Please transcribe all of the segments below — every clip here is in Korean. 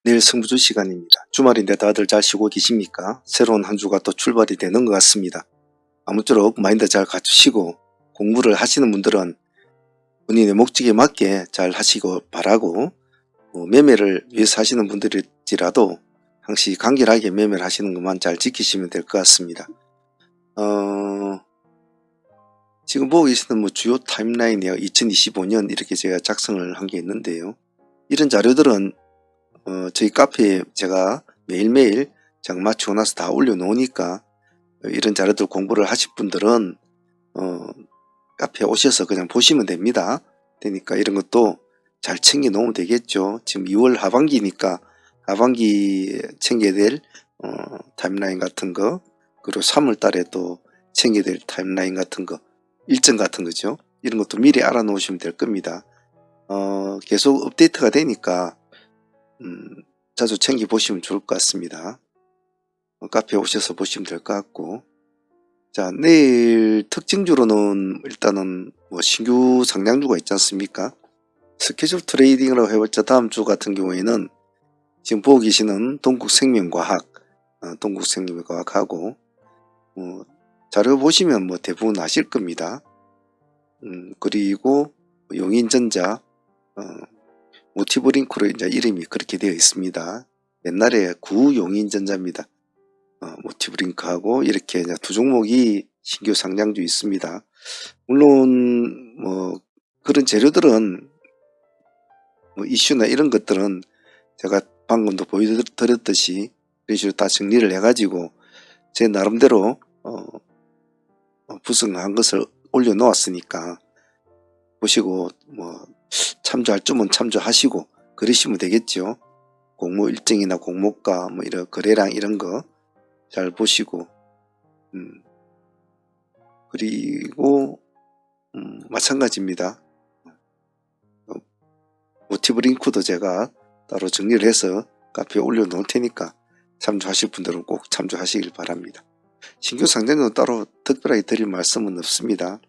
내일 승부주 시간입니다. 주말인데 다들 잘 쉬고 계십니까? 새로운 한 주가 또 출발이 되는 것 같습니다. 아무쪼록 마인드 잘 갖추시고 공부를 하시는 분들은 본인의 목적에 맞게 잘 하시고 바라고, 매매를 위해서 하시는 분들일지라도 항시 간결하게 매매를 하시는 것만 잘 지키시면 될 것 같습니다. 지금 보고 계시는 주요 타임라인이요, 2025년 이렇게 제가 작성을 한 게 있는데요. 이런 자료들은 저희 카페에 제가 매일매일 장마치고 나서 다 올려놓으니까 이런 자료들 공부를 하실 분들은 카페에 오셔서 그냥 보시면 됩니다. 그러니까 이런 것도 잘 챙겨 놓으면 되겠죠. 지금 2월 하반기니까 하반기에 챙겨야 될 타임라인 같은 거, 그리고 3월 달에 또 챙겨야 될 타임라인 같은 거, 일정 같은 거죠. 이런 것도 미리 알아 놓으시면 될 겁니다. 계속 업데이트가 되니까 자주 챙겨 보시면 좋을 것 같습니다. 카페에 오셔서 보시면 될 것 같고, 자, 내일 특징주로는 일단은 신규 상장주가 있지 않습니까? 스케줄 트레이딩이라고 해봤자 다음 주 같은 경우에는 지금 보고 계시는 동국생명과학, 동국생명과학하고 자료 보시면 대부분 아실 겁니다. 그리고 용인전자, 모티브링크로 이제 이름이 그렇게 되어 있습니다. 옛날에 구용인전자입니다. 모티브링크하고 이렇게 이제 두 종목이 신규 상장주 있습니다. 물론 그런 재료들은 이슈나 이런 것들은 제가 방금도 보여드렸듯이 이런 식으로 다 정리를 해가지고 제 나름대로 구성한 것을 올려놓았으니까 보시고 참조할 점은 참조하시고 그러시면 되겠죠. 공모 일정이나 공모가 이런 거래량 이런 거 잘 보시고, 그리고 마찬가지입니다. 모티브 링크도 제가 따로 정리를 해서 카페에 올려놓을 테니까 참조하실 분들은 꼭 참조하시길 바랍니다. 신규 상장은 따로 특별하게 드릴 말씀은 없습니다.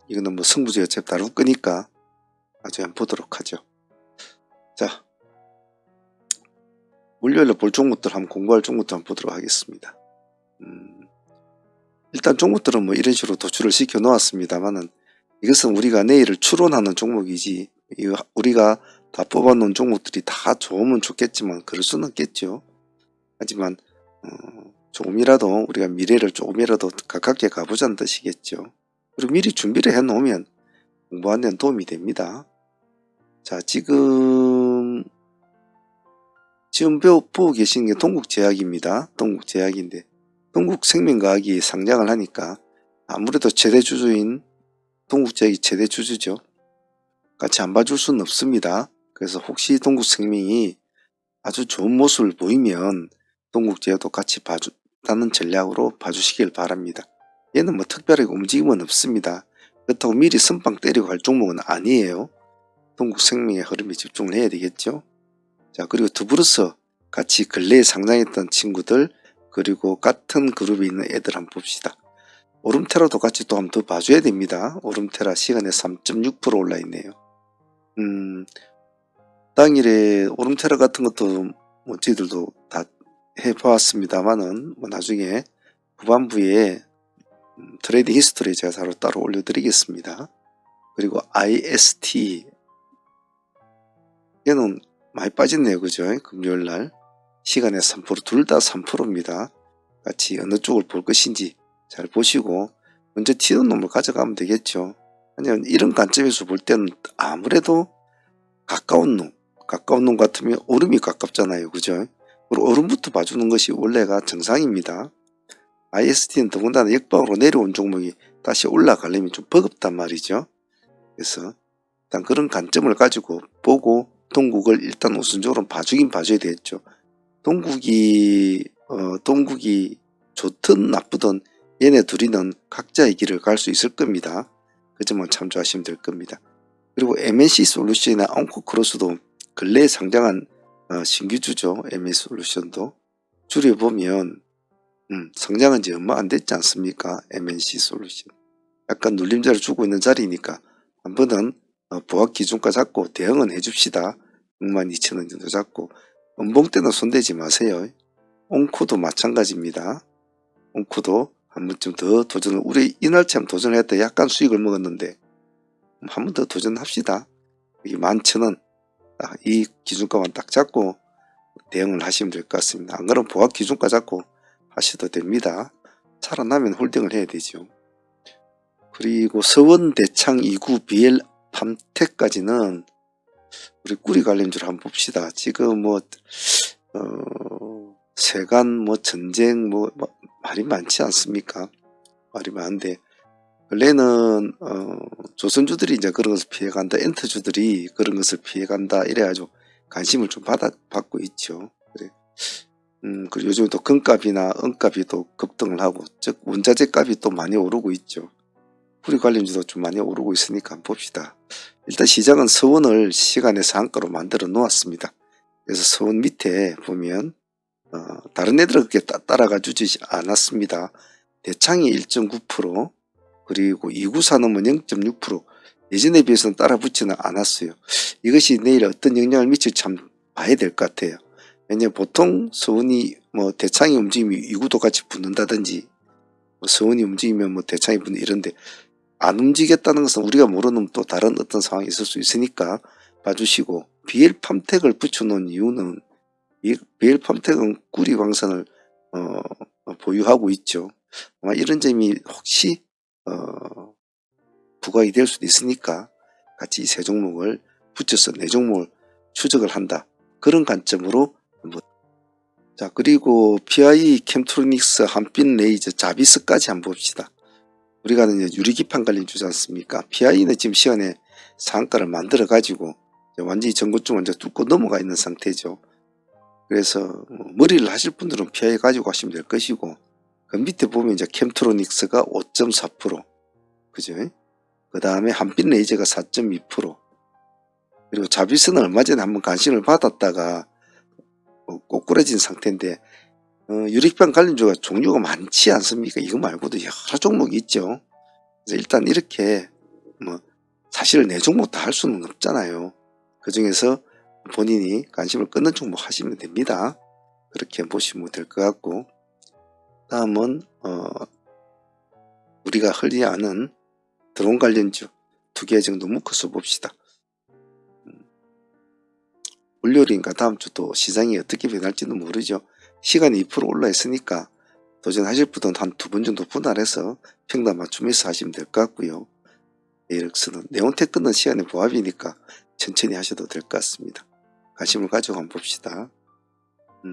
이거는 승부주 어차피 다룰 거니까 나중에 한번 보도록 하죠. 자, 월요일에 볼 종목들 한번 공부할 종목들 한번 보도록 하겠습니다. 일단 종목들은 이런 식으로 도출을 시켜 놓았습니다만은 이것은 우리가 내일을 추론하는 종목이지 우리가 다 뽑아 놓은 종목들이 다 좋으면 좋겠지만 그럴 수는 없겠죠. 하지만 조금이라도 우리가 미래를 조금이라도 가깝게 가보자는 뜻이겠죠. 그리고 미리 준비를 해 놓으면 공부하는 데는 도움이 됩니다. 자, 지금 보고 계시는 게 동국제약입니다. 동국제약인데 동국생명과학이 상장을 하니까 아무래도 최대 주주인 동국제약이 최대 주주죠. 같이 안 봐줄 수는 없습니다. 그래서 혹시 동국생명이 아주 좋은 모습을 보이면 동국제약도 같이 봐준다는 전략으로 봐주시길 바랍니다. 얘는 특별하게 움직임은 없습니다. 그렇다고 미리 선빵 때리고 갈 종목은 아니에요. 동국생명의 흐름에 집중을 해야 되겠죠. 자, 그리고 더불어서 같이 근래에 상장했던 친구들, 그리고 같은 그룹에 있는 애들 한번 봅시다. 오름테라도 같이 또 한번 더 봐줘야 됩니다. 오름테라 시간에 3.6% 올라 있네요. 당일에 오름테라 같은 것도 저희들도 다 해보았습니다만은 나중에 후반부에 트레이딩 히스토리 제가 따로 올려드리겠습니다. 그리고 IST 얘는 많이 빠졌네요. 그죠? 금요일날 시간에 3% 둘 다 3%입니다. 같이 어느 쪽을 볼 것인지 잘 보시고 먼저 튀는 놈을 가져가면 되겠죠. 아니면 이런 관점에서 볼 때는 아무래도 가까운 놈 같으면 오름이 가깝잖아요. 그죠? 그리고 오름부터 봐주는 것이 원래가 정상입니다. IST는 더군다나 역방으로 내려온 종목이 다시 올라가려면 좀 버겁단 말이죠. 그래서 일단 그런 관점을 가지고 보고 동국을 일단 우선적으로 봐주긴 봐줘야 되겠죠. 동국이 좋든 나쁘든 얘네 둘이는 각자의 길을 갈 수 있을 겁니다. 그 점을 참조하시면 될 겁니다. 그리고 MNC 솔루션이나 앙코크로스도 근래에 상장한 신규주죠. MNC 솔루션도 줄여보면 상장한 지 얼마 안 됐지 않습니까? MNC 솔루션 약간 눌림자를 주고 있는 자리니까 한 번은 보합 기준가 잡고 대응은 해줍시다. 62,000원 정도 잡고, 음봉 때는 손대지 마세요. 옹코도 마찬가지입니다. 옹코도 한 번쯤 더 도전을, 우리 이날치암 도전했다 약간 수익을 먹었는데 한 번 더 도전합시다. 이 11,000원 이 기준가만 딱 잡고 대응을 하시면 될 것 같습니다. 안 그러면 보합 기준가 잡고 하셔도 됩니다. 살아나면 홀딩을 해야 되죠. 그리고 서원 대창 2구 BL 팜텍까지는 우리 꾸리 관련주를 한번 봅시다. 지금 세간 전쟁 말이 많지 않습니까? 말이 많은데 원래는 조선주들이 이제 그런 것을 피해간다, 엔터주들이 그런 것을 피해간다 이래가지고 관심을 좀 받고 있죠. 그래. 그리고 요즘 또 금값이나 은값이 또 급등을 하고, 즉 원자재 값이 또 많이 오르고 있죠. 우리 관련주도 좀 많이 오르고 있으니까 한번 봅시다. 일단 시장은 서원을 시간의 상한가로 만들어 놓았습니다. 그래서 서원 밑에 보면 다른 애들은 그렇게 따라가 주지 않았습니다. 대창이 1.9%, 그리고 2구산업은 0.6%, 예전에 비해서는 따라 붙지는 않았어요. 이것이 내일 어떤 영향을 미칠지 참 봐야 될 것 같아요. 왜냐하면 보통 서원이 대창이 움직이면 2구도 같이 붙는다든지, 서원이 움직이면 대창이 붙는 이런데, 안 움직였다는 것은 우리가 모르는 또 다른 어떤 상황이 있을 수 있으니까 봐주시고, BL 팜텍을 붙여놓은 이유는 BL 팜텍은 꾸리광선을 보유하고 있죠. 아마 이런 점이 혹시 부각이 될 수도 있으니까 같이 이 세 종목을 붙여서 네 종목을 추적을 한다. 그런 관점으로 자, 그리고 PI 캠트로닉스, 한빛레이저, 자비스까지 한번 봅시다. 우리가 이제 유리기판 관련 주지 않습니까? PI는 지금 시간에 상한가를 만들어 가지고 완전히 전고점을 이제 뚫고 넘어가 있는 상태죠. 그래서 머리를 하실 분들은 PI 가지고 하시면 될 것이고, 그 밑에 보면 이제 캠트로닉스가 5.4%, 그죠? 그 다음에 한빛레이저가 4.2%, 그리고 자비스는 얼마 전에 한번 관심을 받았다가 꼬꾸라진 상태인데, 유리기판 관련주가 종류가 많지 않습니까? 이거 말고도 여러 종목이 있죠. 그래서 일단 이렇게 사실 네 종목 다 할 수는 없잖아요. 그 중에서 본인이 관심을 끊는 종목 하시면 됩니다. 그렇게 보시면 될 것 같고, 다음은 우리가 흔히 아는 드론 관련주 두 개 정도 묶어서 봅시다. 월요일인가 다음 주도 시장이 어떻게 변할지는 모르죠. 시간이 2% 올라 있으니까 도전하실 분은 한 두 번 정도 분할해서 평단 맞추면서 하시면 될 것 같고요. 에이럭스는 네온테크는 시간의 보합이니까 천천히 하셔도 될 것 같습니다. 관심을 가지고 한번 봅시다.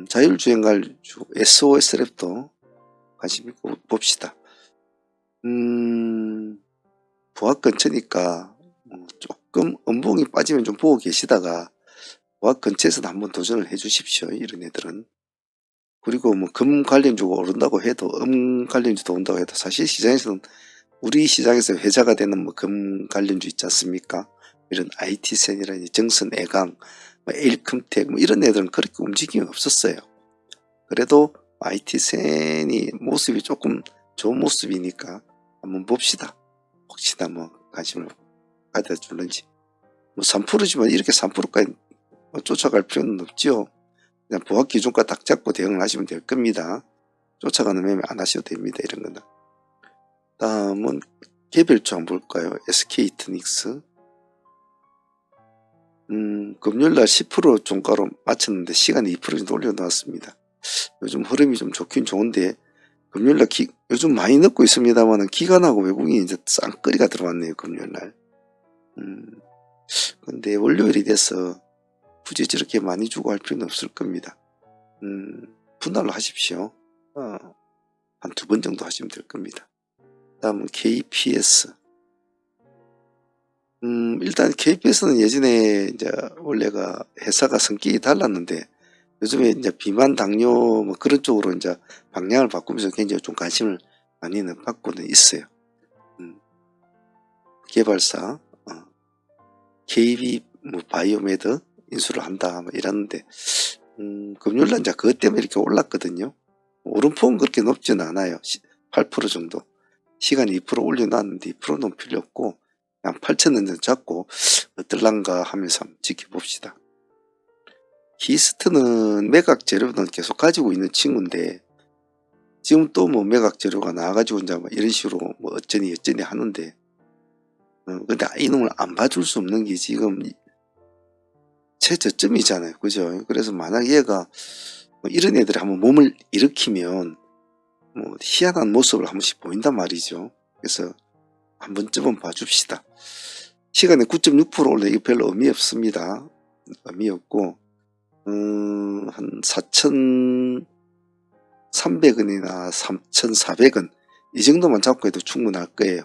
자율주행갈주 SOS랩도 관심 있고 봅시다. 보합 근처니까 조금 음봉이 빠지면 좀 보고 계시다가 보합 근처에서는 한번 도전을 해 주십시오. 이런 애들은. 그리고 금 관련주가 오른다고 해도, 관련주도 온다고 해도 사실 시장에서는, 우리 시장에서 회자가 되는 금 관련주 있지 않습니까? 이런 IT센이라든지 정선 애강, 에일컴텍 이런 애들은 그렇게 움직임이 없었어요. 그래도 IT센이 모습이 조금 좋은 모습이니까 한번 봅시다. 혹시나 관심을 가져줄는지. 3%지만 이렇게 3%까지 쫓아갈 필요는 없죠. 그냥 보합 기준가 딱 잡고 대응을 하시면 될 겁니다. 쫓아가는 매매 안 하셔도 됩니다. 이런 거는. 다음은 개별주 한번 볼까요? SK이트닉스. 금요일날 10% 종가로 마쳤는데 시간이 2% 정도 올려놓았습니다. 요즘 흐름이 좀 좋긴 좋은데, 금요일날 요즘 많이 넣고 있습니다만 기관하고 외국인이 이제 쌍끌이가 들어왔네요. 금요일날. 근데 월요일이 돼서 굳이 저렇게 많이 주고 할 필요는 없을 겁니다. 분할로 하십시오. 한 두 번 정도 하시면 될 겁니다. 다음은 KPS. 일단 KPS는 예전에 이제 원래가 회사가 성격이 달랐는데, 요즘에 이제 비만 당뇨 그런 쪽으로 이제 방향을 바꾸면서 굉장히 좀 관심을 많이는 받고는 있어요. 개발사, KB 바이오메드 인수를 한다 이러는데, 금요일날 이제 그것 때문에 이렇게 올랐거든요. 오름폭은 그렇게 높지는 않아요. 8% 정도. 시간 2% 올려놨는데 2%는 필요 없고, 그냥 8,000원 정도 잡고 어떨란가 하면서 한번 지켜봅시다. 히스트는 매각 재료는 계속 가지고 있는 친구인데 지금 또 뭐 매각 재료가 나와가지고 이제 뭐 이런 식으로 뭐 어쩌니 하는데 근데 이놈을 안 봐줄 수 없는 게 지금 최저점이잖아요. 그죠? 그래서 만약 얘가 뭐 이런 애들이 한번 몸을 일으키면 뭐 희한한 모습을 한 번씩 보인단 말이죠. 그래서 한 번쯤은 봐줍시다. 시간에 9.6% 올라 이거 별로 의미 없습니다. 의미 없고 한 4,300원이나 3,400원 이 정도만 잡고 해도 충분할 거예요.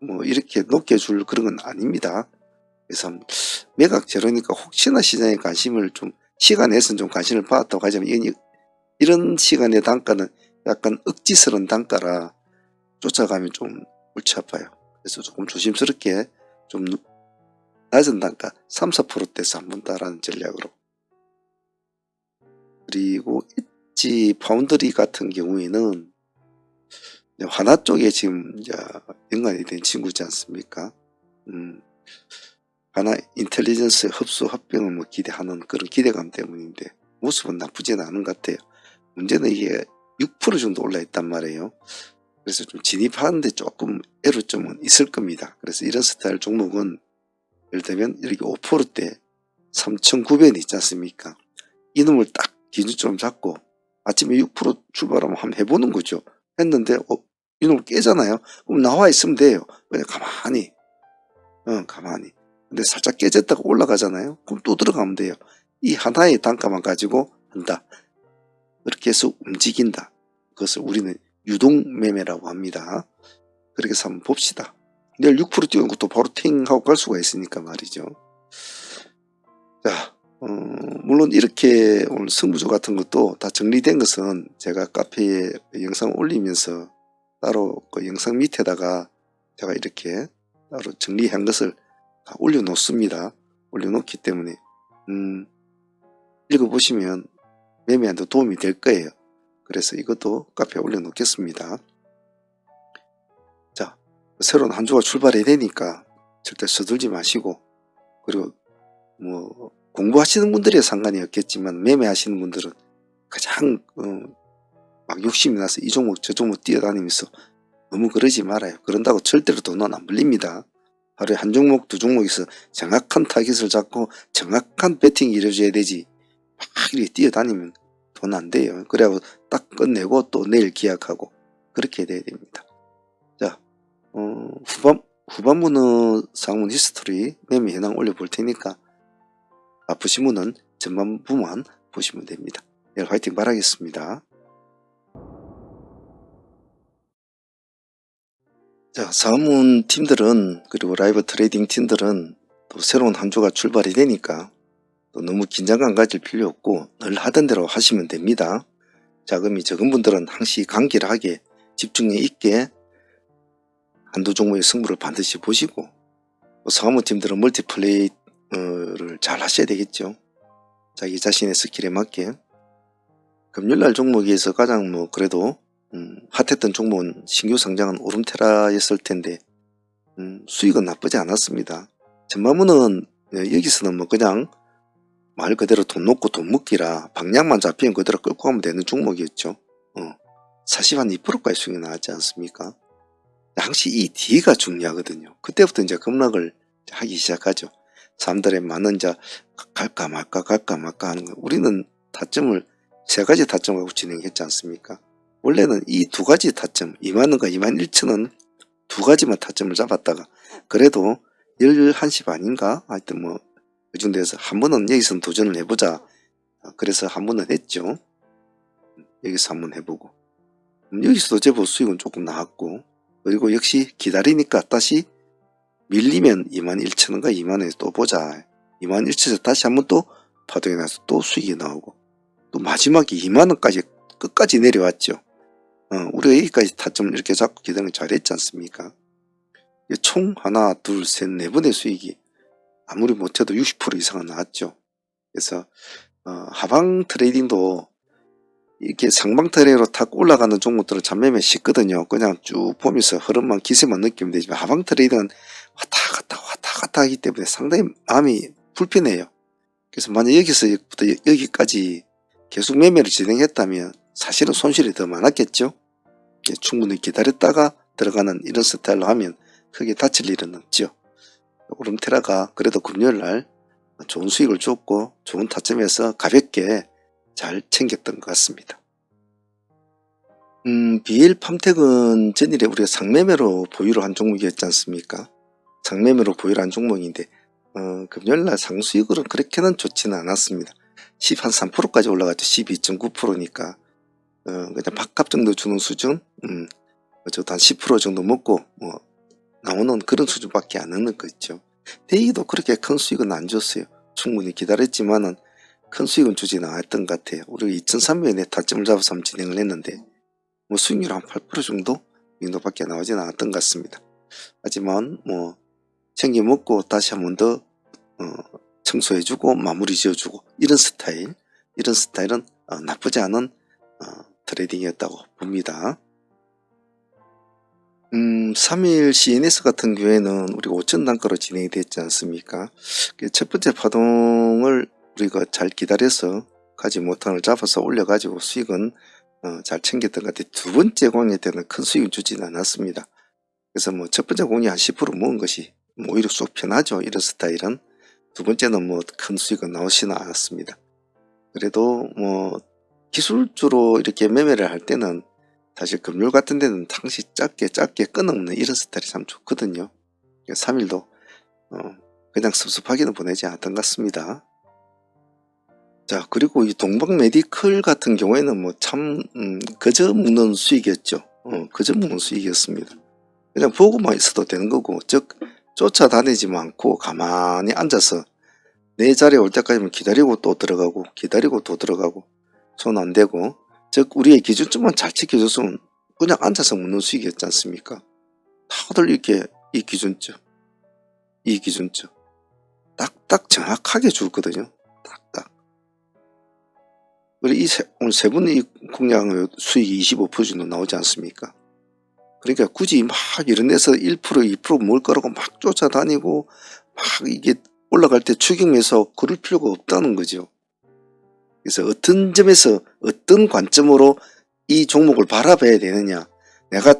뭐 이렇게 높게 줄 그런 건 아닙니다. 그래서 매각 재료니까 혹시나 시장에 관심을 좀 시간 내에서는 좀 관심을 받았다고 하자면 이런 시간의 단가는 약간 억지스러운 단가라 쫓아가면 좀 골치 아파요. 그래서 조금 조심스럽게 좀 낮은 단가 3, 4%대에서 한번 따라는 전략으로. 그리고 엣지 파운드리 같은 경우에는 화나 쪽에 지금 이제 연관이 된 친구지 않습니까? 하나 인텔리전스 흡수 합병을 뭐 기대하는 그런 기대감 때문인데 모습은 나쁘지는 않은 것 같아요. 문제는 이게 6% 정도 올라 있단 말이에요. 그래서 좀 진입하는데 조금 애로점은 있을 겁니다. 그래서 이런 스타일 종목은 예를 들면 이렇게 5%대 3,900원 있지 않습니까? 이놈을 딱 기준점 잡고 아침에 6% 출발하면 한번 해보는 거죠. 했는데 이놈을 깨잖아요. 그럼 나와 있으면 돼요. 그냥 가만히 가만히. 근데 살짝 깨졌다가 올라가잖아요. 그럼 또 들어가면 돼요. 이 하나의 단가만 가지고 한다. 그렇게 해서 움직인다. 그것을 우리는 유동매매라고 합니다. 그렇게 해서 한번 봅시다. 내일 6% 뛰어온 것도 바로 탱하고 갈 수가 있으니까 말이죠. 자, 물론 이렇게 오늘 승부조 같은 것도 다 정리된 것은 제가 카페에 영상 올리면서 따로 그 영상 밑에다가 제가 이렇게 따로 정리한 것을 다 올려놓습니다. 올려놓기 때문에 읽어보시면 매매하는데 도움이 될 거예요. 그래서 이것도 카페에 올려놓겠습니다. 자, 새로운 한 주가 출발해야 되니까 절대 서둘지 마시고, 그리고 뭐 공부하시는 분들이 상관이 없겠지만 매매하시는 분들은 가장 막 욕심이 나서 이 종목 저 종목 뛰어다니면서 너무 그러지 말아요. 그런다고 절대로 돈은 안 벌립니다. 하루에 한 종목 두 종목에서 정확한 타깃을 잡고 정확한 배팅이 이루어져야 되지 막 이렇게 뛰어다니면 돈 안 돼요. 그래갖고 딱 끝내고 또 내일 기약하고 그렇게 돼야 됩니다. 자, 후반부는 상문 히스토리 매매 현황 올려볼 테니까 바쁘신 분은 전반부만 보시면 됩니다. 내일 화이팅 바라겠습니다. 자, 상문 팀들은 그리고 라이브 트레이딩 팀들은 또 새로운 한 주가 출발이 되니까 또 너무 긴장감 가질 필요 없고 늘 하던 대로 하시면 됩니다. 자금이 적은 분들은 항시 간결하게 집중력 있게 한두 종목의 승부를 반드시 보시고 상무 팀들은 멀티플레이를 잘 하셔야 되겠죠. 자기 자신의 스킬에 맞게. 금요일날 종목에서 가장 뭐 그래도 핫했던 종목은 신규 상장은 오름테라였을 텐데 수익은 나쁘지 않았습니다. 전반부는 여기서는 뭐 그냥 말 그대로 돈 놓고 돈 먹기라 방향만 잡히면 그대로 끌고 가면 되는 종목이었죠. 사실 한 2%까지 수익이 나왔지 않습니까? 항시 이 뒤가 중요하거든요. 그때부터 이제 급락을 하기 시작하죠. 사람들의 많은 이제 갈까 말까 하는 거. 우리는 타점을 세 가지 타점을 갖고 진행했지 않습니까? 원래는 이 두 가지 타점 2만원과 21,000원 두 가지만 타점을 잡았다가 그래도 11시 반인가 하여튼 뭐 그 정도에서 한 번은 여기서 도전을 해보자. 그래서 한 번은 했죠. 여기서 한번 해보고 여기서도 제법 수익은 조금 나왔고 그리고 역시 기다리니까 다시 밀리면 21,000원과 2만원에서 또 보자. 21,000원에서 다시 한번 또 파동이 나서 또 수익이 나오고 또 마지막에 2만원까지 끝까지 내려왔죠. 우리가 여기까지 타점을 이렇게 잡고 기다리는 잘했지 않습니까? 총 하나 둘 셋 네 번의 수익이 아무리 못해도 60% 이상은 나왔죠. 그래서 하방 트레이딩도 이렇게 상방 트레이로 탁 올라가는 종목들은 잠매매 쉽거든요. 그냥 쭉 보면서 흐름만 기세만 느끼면 되지만 하방 트레이딩은 왔다 갔다 하기 때문에 상당히 마음이 불편해요. 그래서 만약 여기서부터 여기까지 계속 매매를 진행했다면 사실은 손실이 더 많았겠죠. 충분히 기다렸다가 들어가는 이런 스타일로 하면 크게 다칠 일은 없죠. 오름테라가 그래도 금요일 날 좋은 수익을 줬고 좋은 타점에서 가볍게 잘 챙겼던 것 같습니다. BL 팜텍은 전일에 우리가 상매매로 보유를 한 종목이었지 않습니까? 상매매로 보유를 한 종목인데 금요일날 상수익으로 그렇게는 좋지는 않았습니다. 한 3%까지 올라갔죠. 12.9%니까 그냥 밥값 정도 주는 수준, 저도 한 10% 정도 먹고 나오는 그런 수준밖에 안 넣는 거 있죠. 대이도 그렇게 큰 수익은 안 줬어요. 충분히 기다렸지만은 큰 수익은 주지는 않았던 것 같아요. 우리가 2,300원에 타점을 잡아서 한번 진행을 했는데 수익률 한 8% 정도 이 정도밖에 나오지는 않았던 것 같습니다. 하지만 챙겨 먹고 다시 한 번 더 청소해주고 마무리 지어주고 이런 스타일은 나쁘지 않은 트레이딩이었다고 봅니다. 3일 CNS 같은 경우에는 우리가 5천 단가로 진행이 됐지 않습니까? 첫 번째 파동을 우리가 잘 기다려서 가지 못한을 잡아서 올려가지고 수익은 잘 챙겼던 것 같아요. 두 번째 공략 때는 큰 수익을 주지는 않았습니다. 그래서 첫 번째 공략 한 10% 모은 것이 오히려 쏙 편하죠. 이런 스타일은. 두 번째는 큰 수익은 나오지는 않았습니다. 그래도 기술주로 이렇게 매매를 할 때는 사실 금요일 같은 데는 당시 짧게 끊어먹는 이런 스타일이 참 좋거든요. 3일도 그냥 섭섭하게는 보내지 않았던 것 같습니다. 자, 그리고 이 동방 메디컬 같은 경우에는 참 그저 먹는 수익이었죠. 그저 먹는 수익이었습니다. 그냥 보고만 있어도 되는 거고, 즉 쫓아다니지 않고 가만히 앉아서 내 자리에 올 때까지만 기다리고 또 들어가고 기다리고 또 들어가고 손 안 대고, 즉 우리의 기준점만 잘 지켜줬으면 그냥 앉아서 먹는 수익이었지 않습니까? 다들 이렇게 이 기준점 딱딱 정확하게 줬거든요. 딱딱. 그리고 오늘 세 분의 공략 수익이 25% 정도 나오지 않습니까? 그러니까 굳이 막 이런 데서 1% 2% 먹을 거라고 막 쫓아다니고 막 이게 올라갈 때 추격해서 그럴 필요가 없다는 거죠. 그래서 어떤 점에서 어떤 관점으로 이 종목을 바라봐야 되느냐, 내가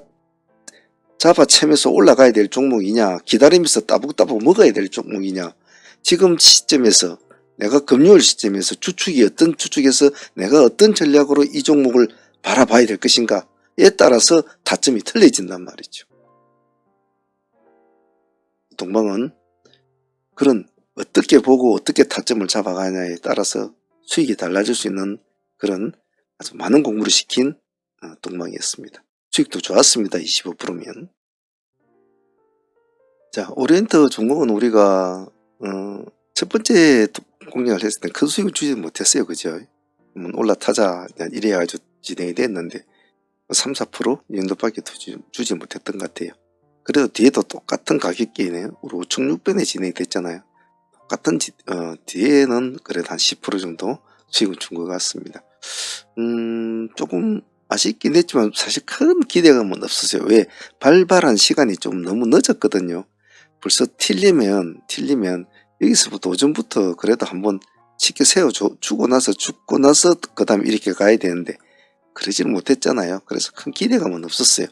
잡아채면서 올라가야 될 종목이냐, 기다리면서 따북따북 먹어야 될 종목이냐, 지금 시점에서 내가 금요일 시점에서 주축이 어떤 주축에서 내가 어떤 전략으로 이 종목을 바라봐야 될 것인가에 따라서 타점이 틀려진단 말이죠. 동방은 그런 어떻게 보고 어떻게 타점을 잡아가냐에 따라서 수익이 달라질 수 있는 그런 아주 많은 공부를 시킨 동방이었습니다. 수익도 좋았습니다. 25%면. 자, 오리엔트 종목은 우리가 첫 번째 공략을 했을 때 큰 수익을 주지 못했어요. 그죠? 올라타자 이래야 아주 진행이 됐는데 3, 4% 이 정도밖에 주지 못했던 것 같아요. 그래도 뒤에도 똑같은 가격대이네요. 우리 5,600원에 진행이 됐잖아요. 똑같은 뒤에는 그래도 한 10% 정도 수익을 준 것 같습니다. 조금 아쉽긴 했지만 사실 큰 기대감은 없었어요. 왜? 발발한 시간이 좀 너무 늦었거든요. 벌써 틸리면 여기서부터 오전부터 그래도 한번 치켜 세워주고 나서 죽고 나서 그 다음에 이렇게 가야 되는데 그러지는 못했잖아요. 그래서 큰 기대감은 없었어요.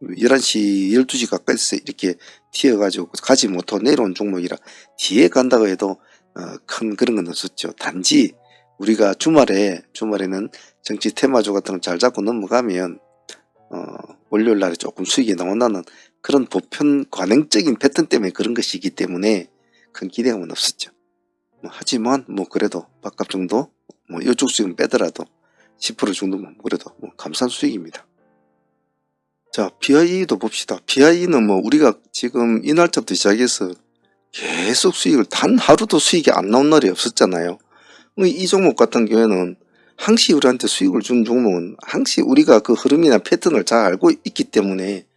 11시 12시 가까이서 이렇게 튀어가지고 가지 못하고 내려온 종목이라 뒤에 간다고 해도 큰 그런 건 없었죠. 단지 우리가 주말에는 정치 테마주 같은 거 잘 잡고 넘어가면 월요일 날에 조금 수익이 나온다는 그런 보편 관행적인 패턴 때문에 그런 것이기 때문에 큰 기대감은 없었죠. 하지만 그래도 밥값 정도 이쪽 수익은 빼더라도 10% 정도만 그래도 감사한 수익입니다. 자, PI도 봅시다. PI는 우리가 지금 이 날짜부터 시작해서 계속 수익을 단 하루도 수익이 안 나온 날이 없었잖아요. 이 종목 같은 경우에는 항시 우리한테 수익을 준 종목은 항시 우리가 그 흐름이나 패턴을 잘 알고 있기 때문에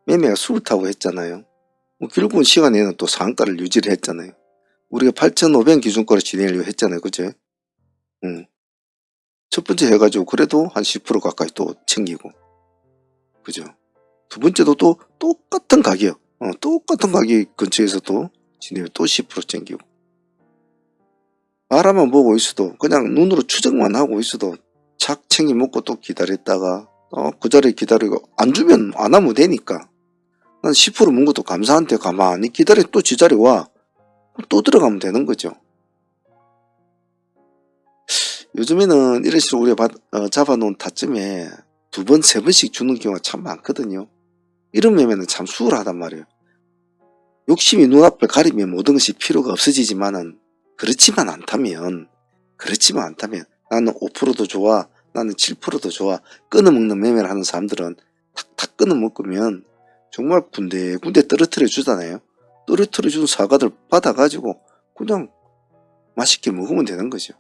매매가 수를 타고 했잖아요. 결국은 시간에는 또 상한가를 유지를 했잖아요. 우리가 8,500 기준가로 진행을 했잖아요. 그죠? 첫 번째 해가지고 그래도 한 10% 가까이 또 챙기고. 그죠? 두 번째도 또 똑같은 가격 근처에서 또 진행을 또 10% 챙기고. 바라만 보고 있어도 그냥 눈으로 추정만 하고 있어도 착 챙겨 먹고 또 기다렸다가 그 자리에 기다리고 안 주면 안 하면 되니까 난 10% 먹은 것도 감사한데 가만히 기다려 또 지자리 와. 또 들어가면 되는 거죠. 요즘에는 이런 식으로 우리가 잡아놓은 타점에 2번, 3번씩 주는 경우가 참 많거든요. 이런 매매는 참 수월하단 말이에요. 욕심이 눈앞을 가리면 모든 것이 필요가 없어지지만은 그렇지만 않다면 나는 5%도 좋아, 나는 7%도 좋아, 끊어먹는 매매를 하는 사람들은 탁탁 끊어먹으면 정말 군데군데 떨어뜨려 주잖아요. 떨어뜨려 준 사과들 받아가지고 그냥 맛있게 먹으면 되는 거죠.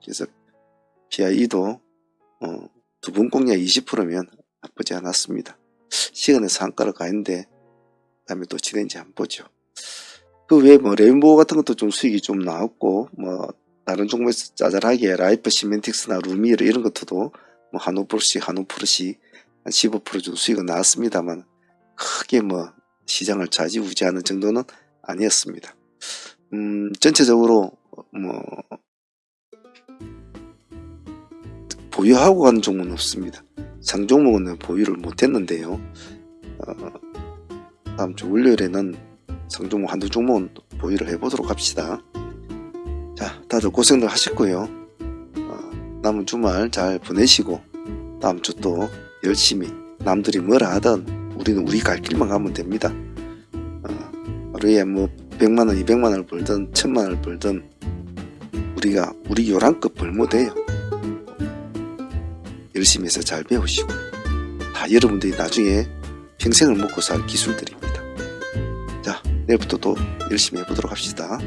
그래서 PIE도 2번 공략 20%면 나쁘지 않았습니다. 시간에서 한가로 가는데 다음에 또 진행지 한번 보죠. 그 외에 뭐 레인보우 같은 것도 좀 수익이 좀 나왔고 뭐 다른 종목에서 짜잘하게 라이프 시멘틱스나 루미르 이런 것도 뭐 한 5%씩 한 15% 정도 수익은 나왔습니다만 크게 뭐 시장을 좌지우지하는 정도는 아니었습니다. 전체적으로 뭐 보유하고 가는 종목은 없습니다. 상종목은 보유를 못했는데요. 다음 주 월요일에는 상종목 한두 종목은 보유를 해보도록 합시다. 자, 다들 고생들 하셨고요. 남은 주말 잘 보내시고 다음 주 또 열심히 남들이 뭐라 하든 우리는 우리 갈 길만 가면 됩니다. 하루에 뭐 100만원 200만원을 벌든 1000만원을 벌든 우리 요란급 벌면 돼요. 열심히 해서 잘 배우시고 다 여러분들이 나중에 평생을 먹고 살 기술들입니다. 자, 내일부터 또 열심히 해보도록 합시다.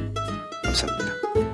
감사합니다.